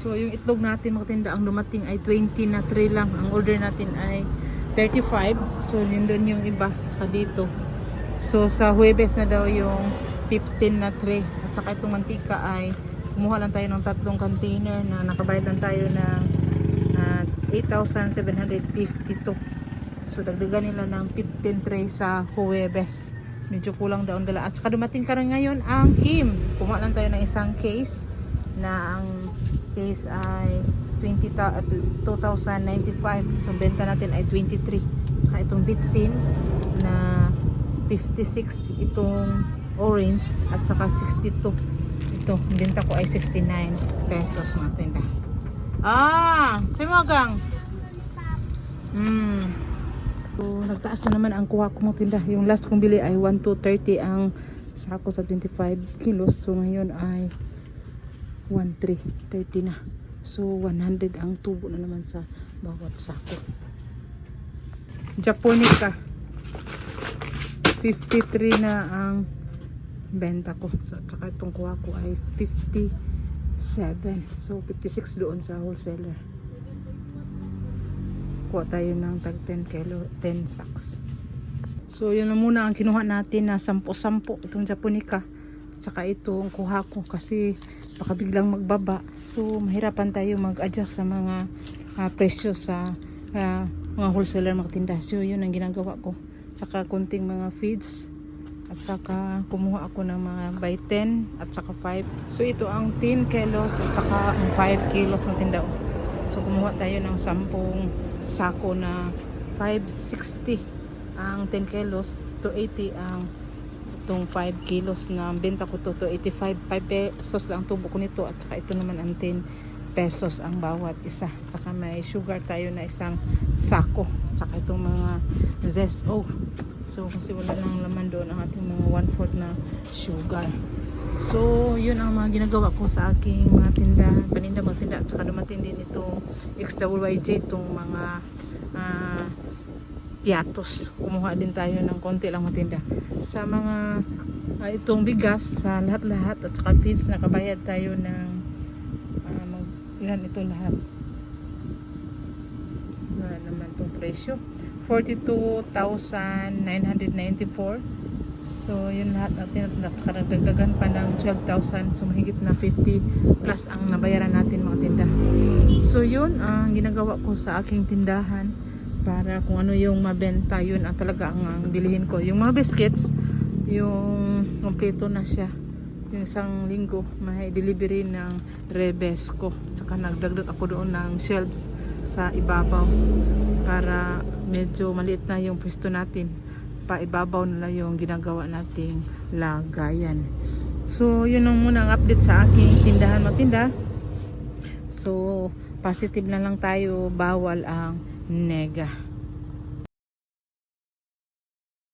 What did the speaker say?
So yung itlog natin mga tinda, ang dumating ay 20 na tray lang. Ang order natin ay 35. So yun doon yung iba. Saka dito. So sa Huwebes na daw yung 15 na tray. At saka itong mantika ay kumuha lang tayo ng 3 container na nakabayad lang tayo ng 8,752. So dagdagan nila ng 15 tray sa Huwebes. Medyo kulang daw ang dala. At saka dumating ka rin ngayon ang Kim. Kumuha lang tayo ng isang case na ang case ay 2,095. So benta natin ay 23. Saka itong Bitsin na 56, itong orange at saka 62. Ito, benta ko ay 69 pesos mga tinda. Simagang. So nagtaas na naman ang kuha ko mga tinda. Yung last kong bili ay 1,230 ang sako sa 25 kilos. So ngayon ay 1,330 na. So 100 ang tubo na naman sa bawat sako. Japonica 53 na ang benta ko. So at saka itong kuha ko ay 57. So 56 doon sa wholesaler. Kuha tayo ng tag 10 kilo, 10 sacks. So yun na muna ang kinuha natin na 10 itong Japonica. Saka itong kuha ko kasi baka biglang magbaba. So mahirapan tayo mag-adjust sa mga presyo sa mga wholesaler mga tinda. So yun ang ginagawa ko. Saka kunting mga feeds. At saka kumuha ako ng mga by 10 at saka 5. So ito ang 10 kilos at saka ang 5 kilos mga tinda. So kumuha tayo ng 10 sako na 560 ang 10 kilos, 280 ang itong 5 kilos na benta ko to 85. 5 pesos lang tubo ko nito at saka ito naman ang 10 pesos ang bawat isa. Saka may sugar tayo na isang sako. Saka itong mga ZSO. So kasi wala nang laman doon ang ating mga 1/4 na sugar. So yun ang mga ginagawa ko sa aking mga tinda, paninda mga tinda. At saka dumating din itong XWYG, itong mga piatos. Kumuha din tayo ng konti lang mga tinda. Sa mga itong bigas, sa lahat-lahat at saka feeds, nakabayad tayo ng ilan ito lahat. Wala naman itong presyo. 42,994. So yun lahat natin at karagdagan pa ng 12,000. So mahigit na 50 plus ang nabayaran natin mga tinda. So yun ang ginagawa ko sa aking tindahan para kung ano yung mabenta, yun ang talaga ang bilihin ko. Yung mga biscuits, yung kompleto na siya. Yung isang linggo may delivery ng Rebesco. Saka nagdagdag ako doon ng shelves sa ibabaw para medyo maliit na yung pwesto natin. Paibabaw nila yung ginagawa nating lagayan. So yun ang muna ang update sa aking tindahan matinda. So positive na lang tayo, bawal ang nega.